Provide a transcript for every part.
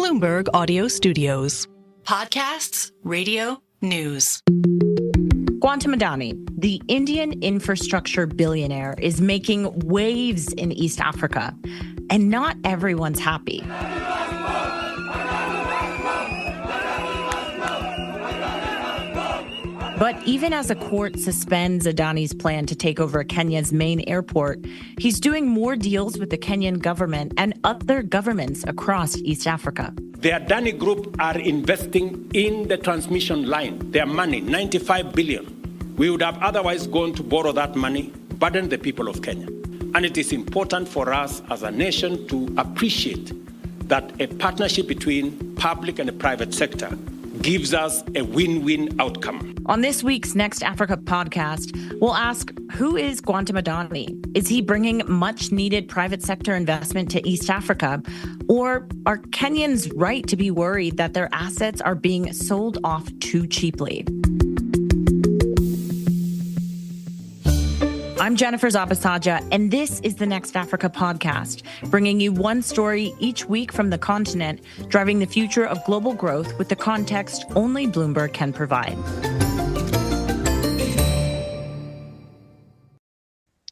Bloomberg Audio Studios. Podcasts, radio, news. Gautam Adani, the Indian infrastructure billionaire, is making waves in East Africa, and not everyone's happy. But even as a court suspends Adani's plan to take over Kenya's main airport, he's doing more deals with the Kenyan government and other governments across East Africa. The Adani Group are investing in the transmission line. Their money, 95 billion. We would have otherwise gone to borrow that money, burden the people of Kenya. And it is important for us as a nation to appreciate that a partnership between public and the private sector gives us a win-win outcome. On this week's Next Africa podcast, we'll ask, who is Gautam Adani? Is he bringing much-needed private sector investment to East Africa? Or are Kenyans right to be worried that their assets are being sold off too cheaply? I'm Jennifer Zabasajja, and this is the Next Africa podcast, bringing you one story each week from the continent, driving the future of global growth with the context only Bloomberg can provide.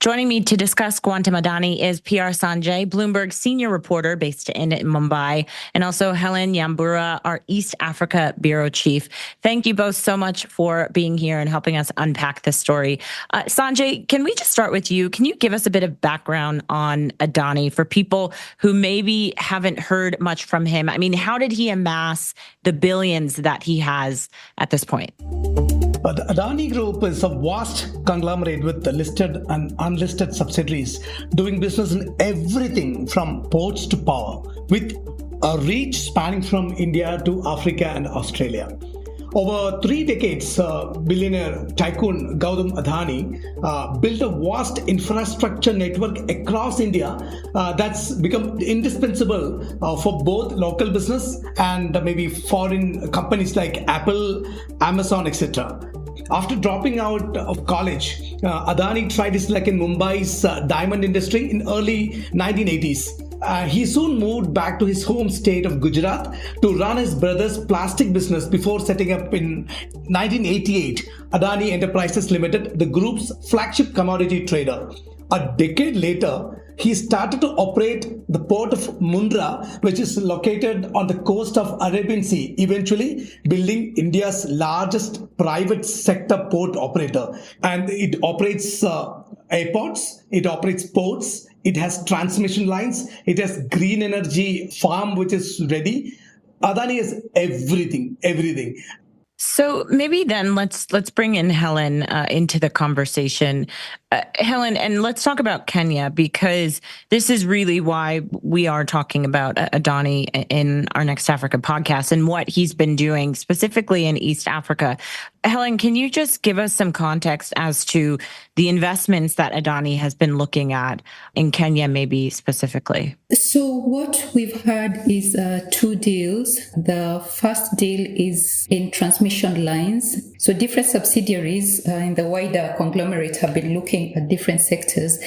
Joining me to discuss Gautam Adani is R Sanjai, Bloomberg senior reporter based in Mumbai, and also Helen Nyambura, our East Africa bureau chief. Thank you both so much for being here and helping us unpack this story. Sanjay, can we just start with you? Can you give us a bit of background on Adani for people who maybe haven't heard much from him? I mean, how did he amass the billions that he has at this point? The Adani Group is a vast conglomerate with listed and unlisted subsidiaries doing business in everything from ports to power, with a reach spanning from India to Africa and Australia. Over 3 decades, billionaire tycoon Gautam Adani built a vast infrastructure network across India that's become indispensable for both local business and maybe foreign companies like Apple, Amazon, etc. After dropping out of college, Adani tried his luck in Mumbai's diamond industry in early 1980s. He soon moved back to his home state of Gujarat to run his brother's plastic business before setting up in 1988 Adani Enterprises Limited, the group's flagship commodity trader. A decade later, he started to operate the port of Mundra, which is located on the coast of Arabian Sea, eventually building India's largest private sector port operator. And it operates airports, it operates ports, it has transmission lines, it has green energy farm which is ready. Adani has everything. So maybe then let's bring in Helen into the conversation. Helen, and let's talk about Kenya, because this is really why we are talking about Adani in our Next Africa podcast and what he's been doing specifically in East Africa. Helen, can you just give us some context as to the investments that Adani has been looking at in Kenya, maybe specifically? So what we've heard is 2 deals. The first deal is in transmission lines. So different subsidiaries in the wider conglomerate have been looking at different sectors.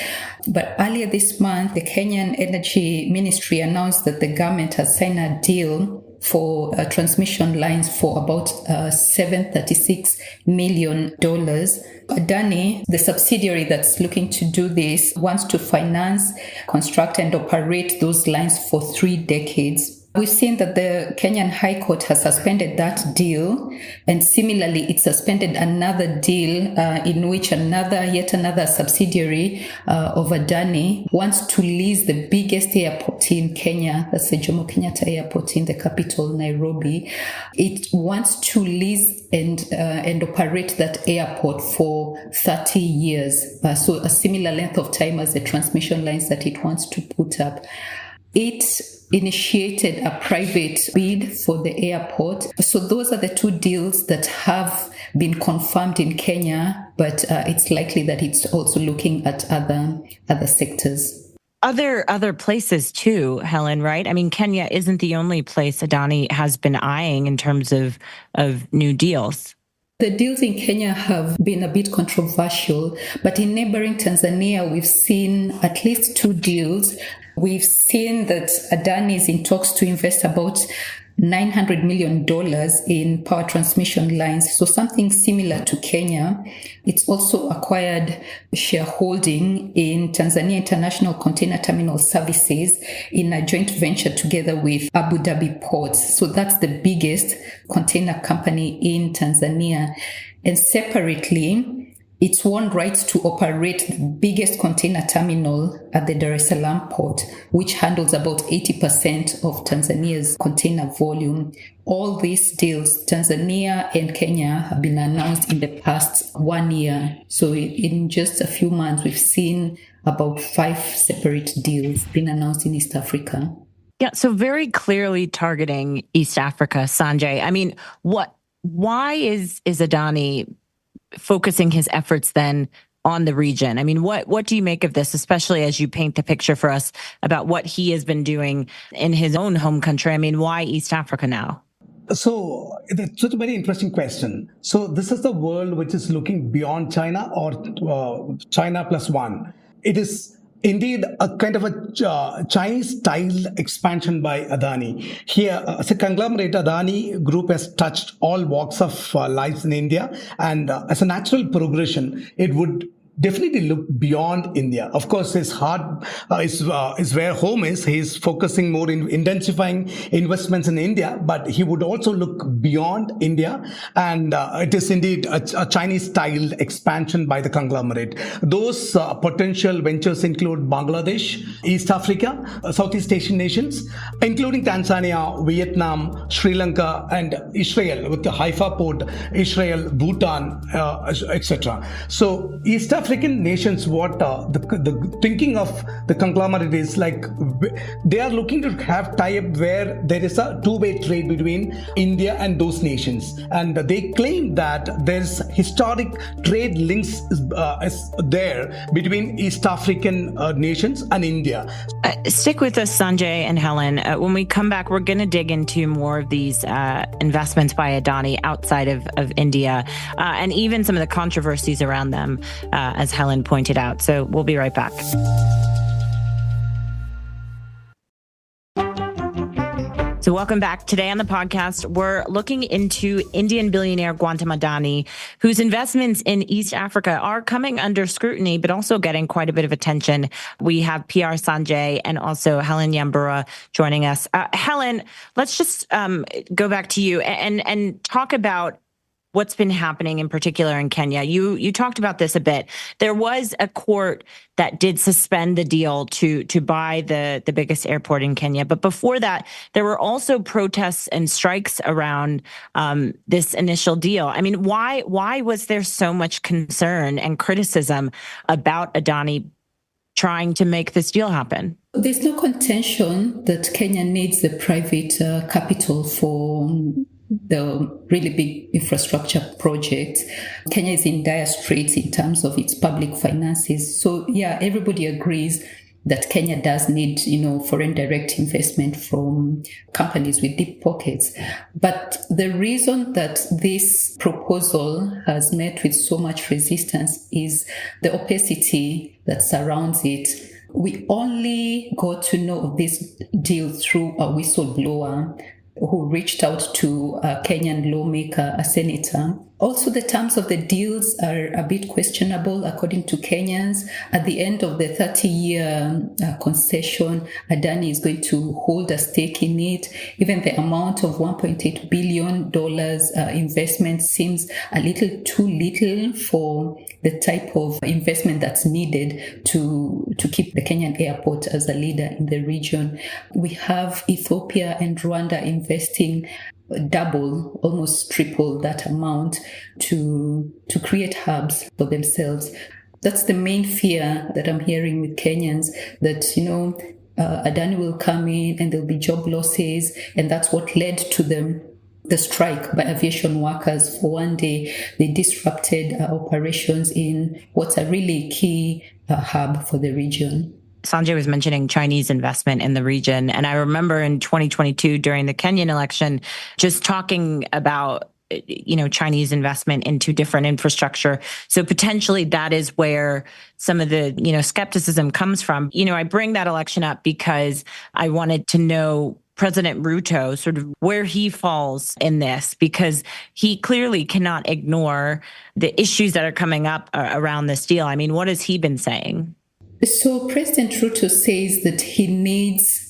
But earlier this month, the Kenyan Energy Ministry announced that the government has signed a deal for transmission lines for about $736 million. Adani, the subsidiary that's looking to do this, wants to finance, construct and operate those lines for 3 decades. We've seen that the Kenyan High Court has suspended that deal, and similarly, it suspended another deal in which yet another subsidiary of Adani wants to lease the biggest airport in Kenya, that's the Jomo Kenyatta Airport in the capital, Nairobi. It wants to lease and operate that airport for 30 years, so a similar length of time as the transmission lines that it wants to put up. It initiated a private bid for the airport. So those are the 2 deals that have been confirmed in Kenya, but it's likely that it's also looking at other sectors. Other places too, Helen, right? I mean, Kenya isn't the only place Adani has been eyeing in terms of new deals. The deals in Kenya have been a bit controversial, but in neighboring Tanzania, we've seen at least 2 deals. We've seen that Adani is in talks to invest about $900 million in power transmission lines. So something similar to Kenya. It's also acquired shareholding in Tanzania International Container Terminal Services in a joint venture together with Abu Dhabi Ports. So that's the biggest container company in Tanzania. And separately, it's won rights to operate the biggest container terminal at the Dar es Salaam port, which handles about 80% of Tanzania's container volume. All these deals, Tanzania and Kenya, have been announced in the past 1 year. So in just a few months, we've seen about 5 separate deals being announced in East Africa. Yeah, so very clearly targeting East Africa, Sanjay. I mean, why is Adani focusing his efforts then on the region? I mean, what do you make of this, especially as you paint the picture for us about what he has been doing in his own home country? I mean, why East Africa now? So it's a very interesting question. So this is the world which is looking beyond China or China plus one. It is indeed a kind of a Chinese-style expansion by Adani. Here, as a conglomerate, Adani Group has touched all walks of life in India, and as a natural progression, it would definitely look beyond India. Of course, his heart is where home is. He's focusing more in intensifying investments in India, but he would also look beyond India. And it is indeed a Chinese-style expansion by the conglomerate. Those potential ventures include Bangladesh, East Africa, Southeast Asian nations, including Tanzania, Vietnam, Sri Lanka, and Israel, with the Haifa port, Israel, Bhutan, etc. So East African nations, what the thinking of the conglomerate is like, they are looking to have tie-up where there is a two-way trade between India and those nations, and they claim that there's historic trade links is there between East African nations and India. Stick with us, Sanjay and Helen. When we come back, we're going to dig into more of these investments by Adani outside of India, and even some of the controversies around them, as Helen pointed out. So we'll be right back. So welcome back. Today on the podcast, we're looking into Indian billionaire Gautam Adani, whose investments in East Africa are coming under scrutiny, but also getting quite a bit of attention. We have R Sanjai and also Helen Nyambura joining us. Helen, let's just go back to you and talk about what's been happening in particular in Kenya. You talked about this a bit. There was a court that did suspend the deal to buy the biggest airport in Kenya. But before that, there were also protests and strikes around this initial deal. I mean, why was there so much concern and criticism about Adani trying to make this deal happen? There's no contention that Kenya needs the private capital for the really big infrastructure project. Kenya is in dire straits in terms of its public finances. So yeah, everybody agrees that Kenya does need, foreign direct investment from companies with deep pockets. But the reason that this proposal has met with so much resistance is the opacity that surrounds it. We only got to know of this deal through a whistleblower who reached out to a Kenyan lawmaker, a senator. Also, the terms of the deals are a bit questionable, according to Kenyans. At the end of the 30-year concession, Adani is going to hold a stake in it. Even the amount of $1.8 billion investment seems a little too little for the type of investment that's needed to keep the Kenyan airport as a leader in the region. We have Ethiopia and Rwanda investing double, almost triple that amount to create hubs for themselves. That's the main fear that I'm hearing with Kenyans, that, Adani will come in and there'll be job losses. And that's what led to the strike by aviation workers. For one day, they disrupted operations in what's a really key hub for the region. Sanjay was mentioning Chinese investment in the region. And I remember in 2022, during the Kenyan election, just talking about Chinese investment into different infrastructure. So potentially that is where some of the, skepticism comes from. I bring that election up because I wanted to know President Ruto, sort of where he falls in this, because he clearly cannot ignore the issues that are coming up around this deal. I mean, what has he been saying? So President Ruto says that he needs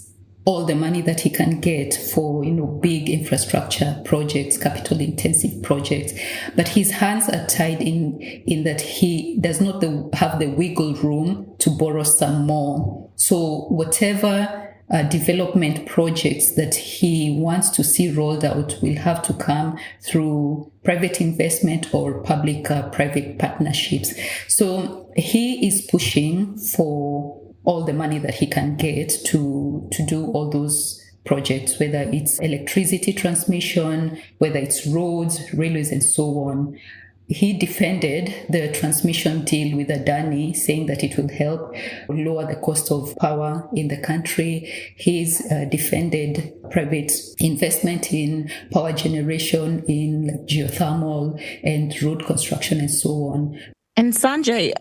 all the money that he can get for, big infrastructure projects, capital-intensive projects. But his hands are tied in that he does not have the wiggle room to borrow some more. So whatever development projects that he wants to see rolled out will have to come through private investment or public-private partnerships. So he is pushing for all the money that he can get to do all those projects, whether it's electricity transmission, whether it's roads, railways, and so on. He defended the transmission deal with Adani, saying that it will help lower the cost of power in the country. He's defended private investment in power generation, in geothermal and road construction and so on. And Sanjay,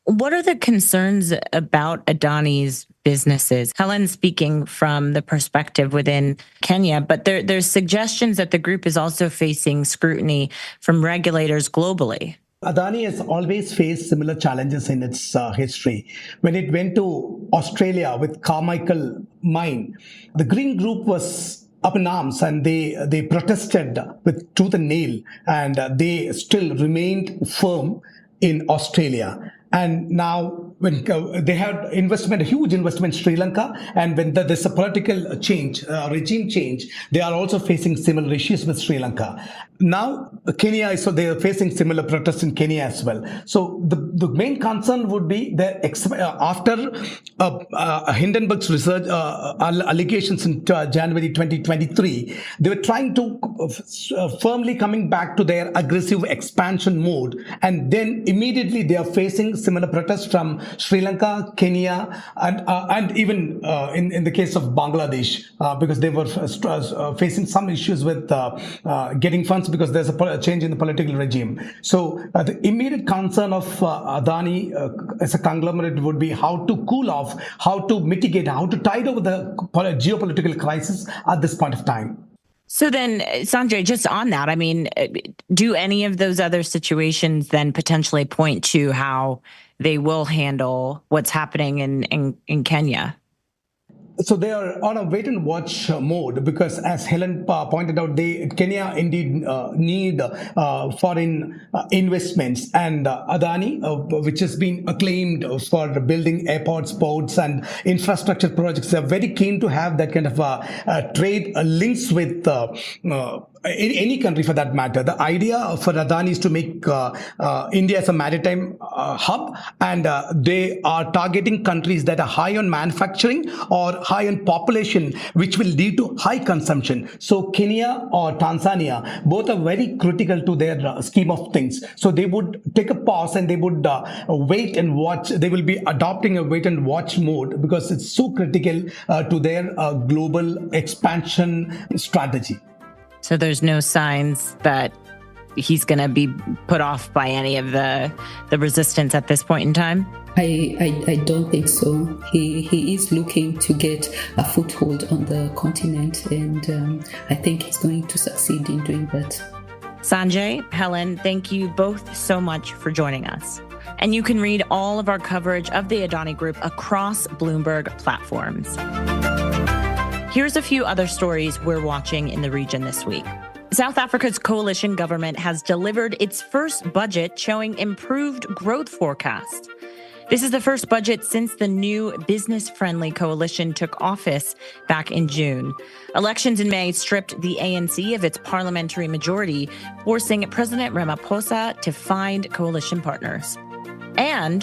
what are the concerns about Adani's businesses? Helen's speaking from the perspective within Kenya, but there's suggestions that the group is also facing scrutiny from regulators globally. Adani has always faced similar challenges in its history. When it went to Australia with Carmichael Mine, the Green Group was up in arms and they protested with tooth and nail, and they still remained firm in Australia. And now when they had a huge investment in Sri Lanka, and when there's a political change, regime change, they are also facing similar issues with Sri Lanka. Now Kenya, so they are facing similar protests in Kenya as well. So the main concern would be that after Hindenburg's research allegations in January 2023, they were trying to firmly coming back to their aggressive expansion mode, and then immediately they are facing similar protests from Sri Lanka, Kenya, and even in the case of Bangladesh, because they were facing some issues with getting funds because there's a change in the political regime. So the immediate concern of Adani as a conglomerate would be how to cool off, how to mitigate, how to tide over the geopolitical crisis at this point of time. So then, Sanjay, just on that, I mean, do any of those other situations then potentially point to how they will handle what's happening in Kenya? So they are on a wait and watch mode because, as Helen pointed out, Kenya indeed need foreign investments, and Adani, which has been acclaimed for building airports, ports, and infrastructure projects, are very keen to have that kind of trade links with any country for that matter. The idea for Adani is to make India as a maritime hub, and they are targeting countries that are high on manufacturing or high on population, which will lead to high consumption. So Kenya or Tanzania, both are very critical to their scheme of things. So they would take a pause and they would wait and watch. They will be adopting a wait and watch mode because it's so critical to their global expansion strategy. So there's no signs that he's going to be put off by any of the resistance at this point in time? I don't think so. He is looking to get a foothold on the continent, and I think he's going to succeed in doing that. Sanjay, Helen, thank you both so much for joining us. And you can read all of our coverage of the Adani Group across Bloomberg platforms. Here's a few other stories we're watching in the region this week. South Africa's coalition government has delivered its first budget showing improved growth forecasts. This is the first budget since the new business-friendly coalition took office back in June. Elections in May stripped the ANC of its parliamentary majority, forcing President Ramaphosa to find coalition partners. And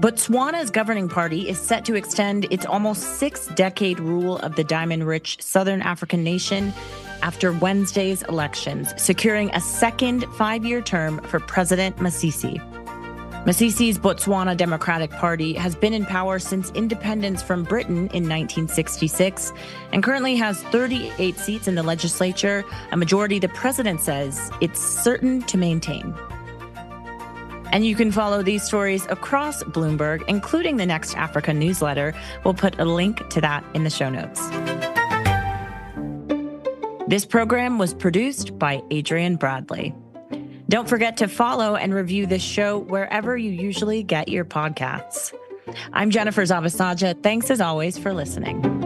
Botswana's governing party is set to extend its almost 6-decade rule of the diamond-rich Southern African nation after Wednesday's elections, securing a second 5-year term for President Masisi. Masisi's Botswana Democratic Party has been in power since independence from Britain in 1966 and currently has 38 seats in the legislature, a majority the president says it's certain to maintain. And you can follow these stories across Bloomberg, including the Next Africa newsletter. We'll put a link to that in the show notes. This program was produced by Adrian Bradley. Don't forget to follow and review this show wherever you usually get your podcasts. I'm Jennifer Zabasajja. Thanks as always for listening.